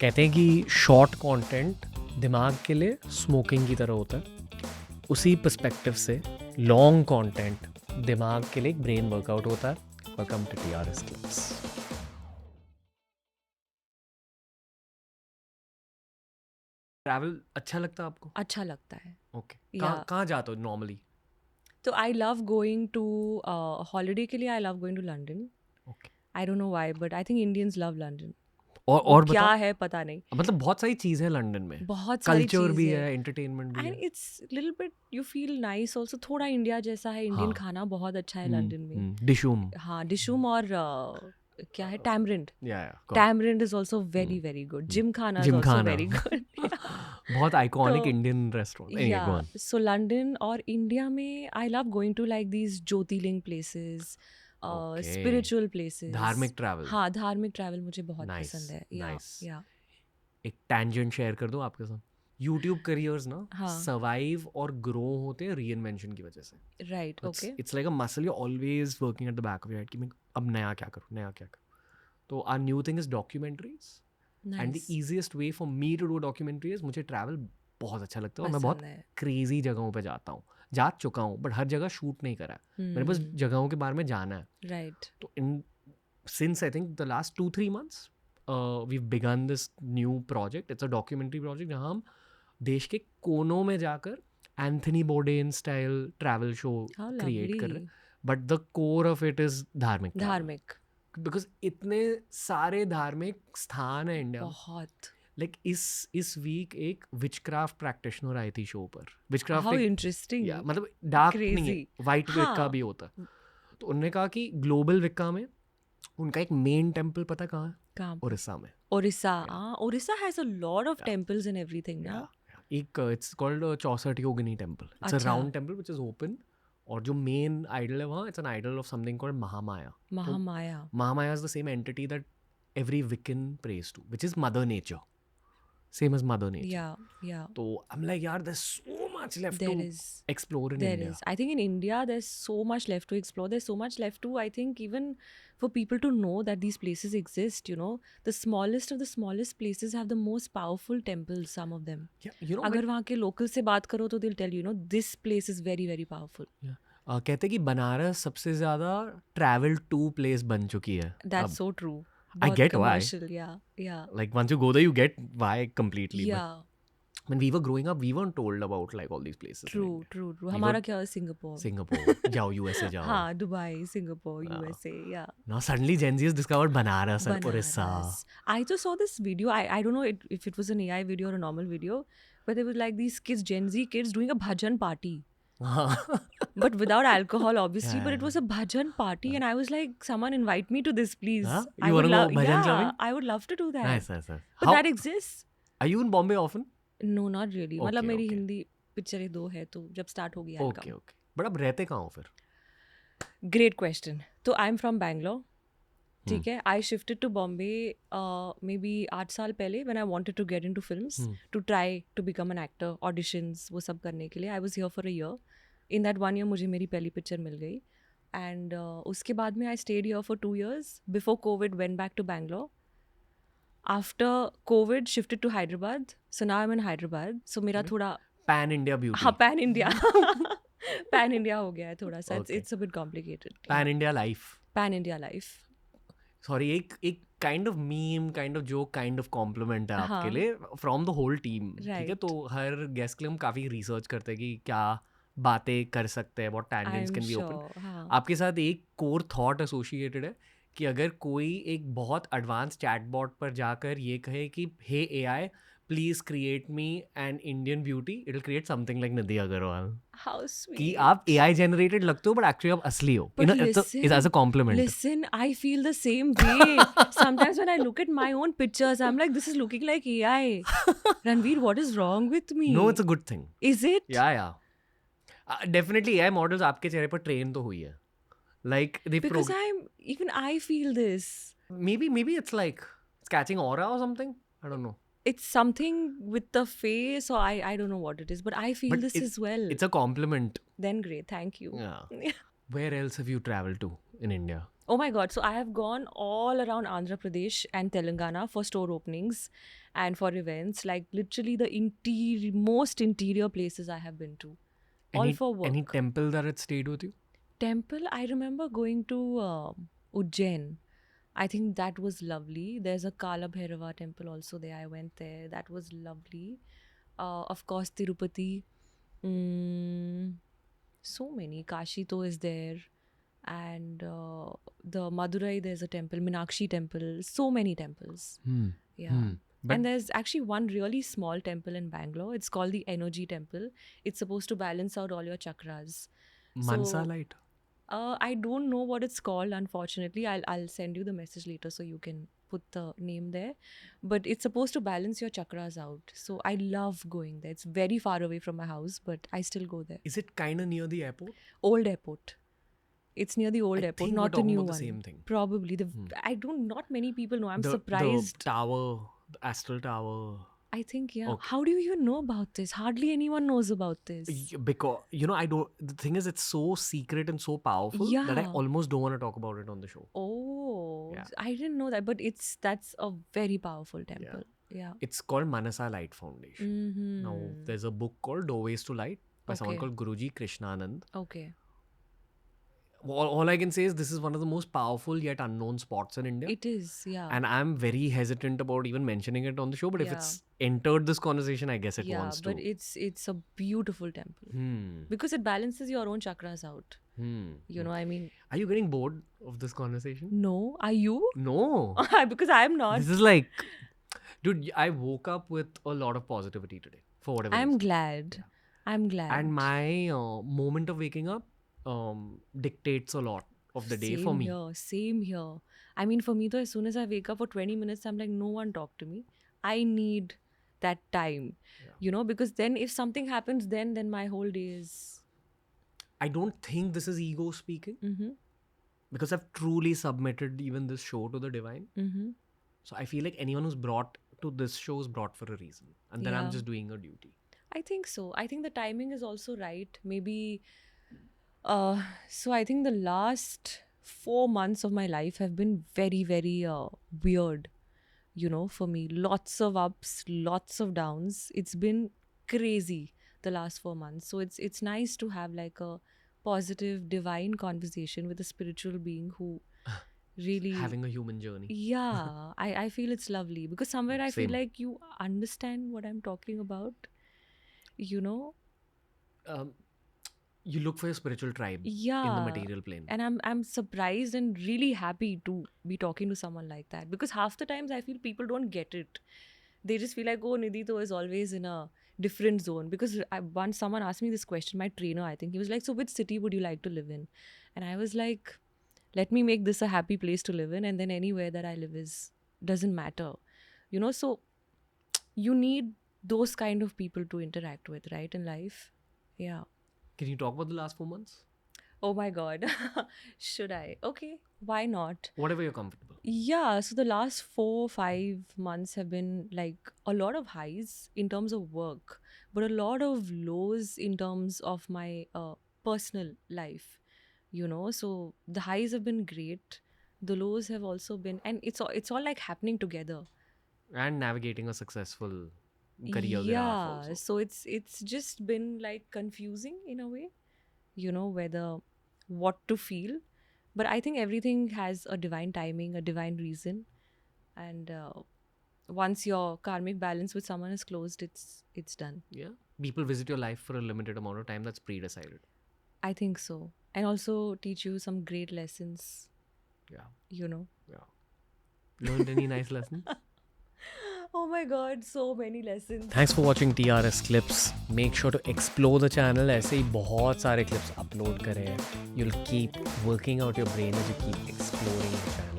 कहते हैं कि शॉर्ट कंटेंट दिमाग के लिए स्मोकिंग की तरह होता है, उसी पर्सपेक्टिव से लॉन्ग कंटेंट दिमाग के लिए एक ब्रेन वर्कआउट होता है। Welcome to TRS class. Travel अच्छा लगता है आपको? अच्छा लगता है। Okay, Yeah. कहाँ जाते हो नॉर्मली? तो I love going to holiday के लिए I love going to London. Okay, I don't know why but I think Indians love London. और वो क्या बताओ। है पता नहीं. मतलब बहुत सारी चीज़ है लंदन में, बहुत सारी कल्चर भी चीज़ है है, एंटरटेनमेंट भी एंड है। It's little bit you feel nice also. थोड़ा इंडिया जैसा है. इंडियन हाँ, खाना बहुत अच्छा है लंदन में. डिशूम, हाँ, डिशुम और क्या है, टैमरिंड. या Tamarind is also very very good. Gymkhana is also Gymkhana very good. बहुत आइकॉनिक तो इंडियन रेस्टोरेंट। एनीवे, गो या ऑन। सो लंदन और इंडिया में I love going to like these jyotirlinga places, okay, spiritual places. धार्मिक travel. हाँ, धार्मिक travel मुझे बहुत नाइस, पसंद है. नाइस। या एक टैंजेंट शेयर कर दूं आपके साथ। यूट्यूब करियर्स ना हाँ. सर्वाइव और ग्रो होते हैं रीइन्वेंशन की वजह से। Right. Okay. It's like a muscle, you always working at the back of your head कि मैं अब नया क्या करूं, नया क्या करूं। तो our new thing is documentaries, and the nice. Easiest way for me to do documentary is, मुझे ट्रैवल बहुत अच्छा लगता है और मैं बहुत पसंद है. क्रेजी जगहों पे जाता हूँ। जा चुका हूँ बट हर जगह शूट नहीं करा है। मेरे पास जगहों के बारे में जाना है। राइट. तो इन since I think the last 2-3 months, we've begun this new project. It's a documentary project जहाँ हम देश के कोनों में जाकर Anthony Bourdain style travel show how create कर रहे लवली. हैं, but the core of it is धार्मिक ट्रैवल, धार्मिक. बिकॉज इतने सारे धार्मिक स्थान है इंडिया में। बहुत. लाइक इस वीक एक विचक्राफ्ट प्रैक्टिशनर आई थी शो पर। विचक्राफ्ट हाउ एक, इंटरेस्टिंग. या मतलब डार्क नहीं है, क्रेजी. वाइट विक्का हाँ. भी होता है। तो उन्होंने कहा कि ग्लोबल विक्का में उनका एक मेन टेम्पल पता कहाँ है? कहाँ पे? उड़ीसा में। ओरिसा. हाँ, Orissa has a lot of Yeah. Temples and everything ना. एक it's called 64 yogini temple. It's a अच्छा. Round temple which is open, और जो मेन आइडल है वहाँ, it's an idol of something called Mahamaya. तो Mahamaya. Mahamaya is the same entity that every Wiccan prays to, which is Mother Nature, same as Mother Nature. Yeah. So I'm like, yaar, there's so much left There to is. explore in There India. is. I think in India, there's so much left to explore. There's so much left to, I think, even for people to know that these places exist, you know. The smallest of the smallest places have the most powerful temples, some of them. Yeah, you know, अगर वहाँ के local से बात करो तो they'll tell you, you know, this place is very, very powerful. कहते हैं कि बनारस सबसे ज़्यादा ट्रैवल टू प्लेस बन चुकी है That's अब. so true. I बहुत get why. commercial. Yeah. Like once you go there, you get why completely. Yeah. But when we were growing up, we weren't told about like all these places. in True. India. हमारा क्या है? Singapore. Singapore, जाओ USA जाओ. हाँ, Dubai, Singapore, USA. Yeah. Now suddenly Gen Z has discovered Banaras and Orissa. Banaras. I just saw this video. I don't know if it was an AI video or a normal video, but there was like these kids, Gen Z kids, doing a bhajan party. But without alcohol, obviously. Yeah, But it was a bhajan party, and I was like, "Someone invite me to this, please." Huh? I You would wanna go love. bhajan Yeah, clubbing? I would love to do that. Nice. But How that exists. are you in Bombay often? No, not really. मतलब Okay, मेरी okay. Hindi पिक्चरें 2 है, तो जब start होगी I'll Okay. come. But अब रहते कहाँ हो फिर? Great question. तो आई एम फ्रॉम बैंगलोर. ठीक है. I shifted to Bombay maybe 8 साल पहले when I wanted to get into films, to try to become an actor, auditions वो सब करने के लिए. I was here for a year. In that 1 year मुझे मेरी पहली पिक्चर मिल गई. एंड उसके बाद में I stayed here for 2 years. Before COVID went back to Bangalore. After COVID shifted to Hyderabad. So now I am in Hyderabad. So मेरा थोड़ा Pan India beauty. हाँ, पैन इंडिया. पैन इंडिया हो गया है थोड़ा सा. Okay. It's a bit complicated. Pan India life. Pan India life. Sorry, एक kind of meme, kind of joke, kind of compliment है आपके हाँ. लिए फ्रॉम द होल टीम. ठीक है, Right. तो हर गेस्ट के लिए हम काफ़ी रिसर्च करते हैं कि क्या बातें कर सकते हैं, what tangents I'm can be open. sure. हाँ. आपके साथ एक कोर थॉट एसोसिएटेड है कि अगर कोई एक बहुत एडवांस चैटबॉट पर जाकर ये कहे कि hey AI please create me an Indian beauty, it will create something like Nidhi Agarwal. How कि sweet. आप एआई जनरेटेड लगते हो बट एक्चुअली आप असली हो. But it's as a compliment. listen, I feel the same way. Sometimes when I look at my own pictures, I'm like, this is looking like AI. Ranveer, what is wrong with me? No, it's a good thing. Is it? या definitely AI models आपके चेहरे पर train तो हुई है. Like the Because even I feel this. maybe it's like it's catching aura or something. I don't know. It's something with the face, or I don't know what it is, but I feel But this as well. It's a compliment. Then great, thank you. Yeah. Where else have you traveled to in India? Oh my God. So I have gone all around Andhra Pradesh and Telangana for store openings and for events. Like literally the most interior places I have been to. All for work. Any temple that had stayed with you? Temple, I remember going to Ujjain. I think that was lovely. There's a Kala Bhairava temple also there. I went there. That was lovely. Of course, Tirupati. Mm, so many. Kashito is there. And the Madurai, there's a temple, Meenakshi temple. So many temples. Yeah. But And there's actually one really small temple in Bangalore. It's called the Energy Temple. It's supposed to balance out all your chakras. Mansa Light? I don't know what it's called, unfortunately. I'll send you the message later so you can put the name there. But it's supposed to balance your chakras out. So I love going there. It's very far away from my house, but I still go there. Is it kind of near the airport? Old airport. It's near the old I airport, think not we're the talking new about the one. same thing. Probably. Not many people know. I'm surprised. The tower, the Astral Tower. I think, yeah. Okay. How do you even know about this? Hardly anyone knows about this. Because, the thing is, it's so secret and so powerful that I Yeah. almost don't want to talk about it on the show. Oh, Yeah. I didn't know that, but that's a very powerful temple. Yeah. It's called Manasa Light Foundation. Mm-hmm. Now, there's a book called Doorways to Light by someone Okay. called Guruji Krishnanand. Okay. All I can say is this is one of the most powerful yet unknown spots in India. It is, yeah. And I'm very hesitant about even mentioning it on the show. But if Yeah. it's entered this conversation, I guess it Yeah, wants to. but it's a beautiful temple Hmm. because it balances your own chakras out. Hmm. You know, I mean, Are you getting bored of this conversation? no, are you? No. Because I'm not. This is like, dude, I woke up with a lot of positivity today for whatever I'm reason. glad. I'm glad. And my moment of waking up dictates a lot of the day for me. Same here. I mean, for me though, as soon as I wake up for 20 minutes, I'm like, no one talk to me. I need that time, because then if something happens, then my whole day is. I don't think this is ego speaking Mm-hmm. because I've truly submitted even this show to the divine. Mm-hmm. So I feel like anyone who's brought to this show is brought for a reason. And then I'm Yeah. just doing a duty. I think so. I think the timing is also right. Maybe. So I think the last 4 months of my life have been very, very weird. For me, lots of ups, lots of downs. It's been crazy the last 4 months. So it's nice to have like a positive, divine conversation with a spiritual being who really Having a human journey. Yeah, I feel it's lovely because somewhere I feel Same. like you understand what I'm talking about. You look for your spiritual tribe in the Yeah. material plane. And I'm surprised and really happy to be talking to someone like that because half the times I feel people don't get it. They just feel like, oh, Nidhi is always in a different zone. Because once someone asked me this question, my trainer, I think, he was like, so which city would you like to live in? And I was like, let me make this a happy place to live in, and then anywhere that I live doesn't matter. So you need those kind of people to interact with, right, in life? Yeah. Can you talk about the last 4 months? Oh my God. Should I? Okay. Why not? Whatever you're comfortable. Yeah. So the last 4-5 months have been like a lot of highs in terms of work, but a lot of lows in terms of my personal life. So the highs have been great. The lows have also been, and it's all like happening together. And navigating a successful career thereafter Yeah. also. So it's just been like confusing in a way, whether what to feel. But I think everything has a divine timing, a divine reason. And once your karmic balance with someone is closed, it's done. Yeah. People visit your life for a limited amount of time that's pre-decided. I think so. And also teach you some great lessons, Yeah. Yeah. Learned any nice lessons? Oh my God, so many lessons. Thanks for watching TRS Clips. Make sure to explore the channel. ऐसे ही बहुत सारे clips upload करे हैं. You'll keep working out your brain as you keep exploring the channel.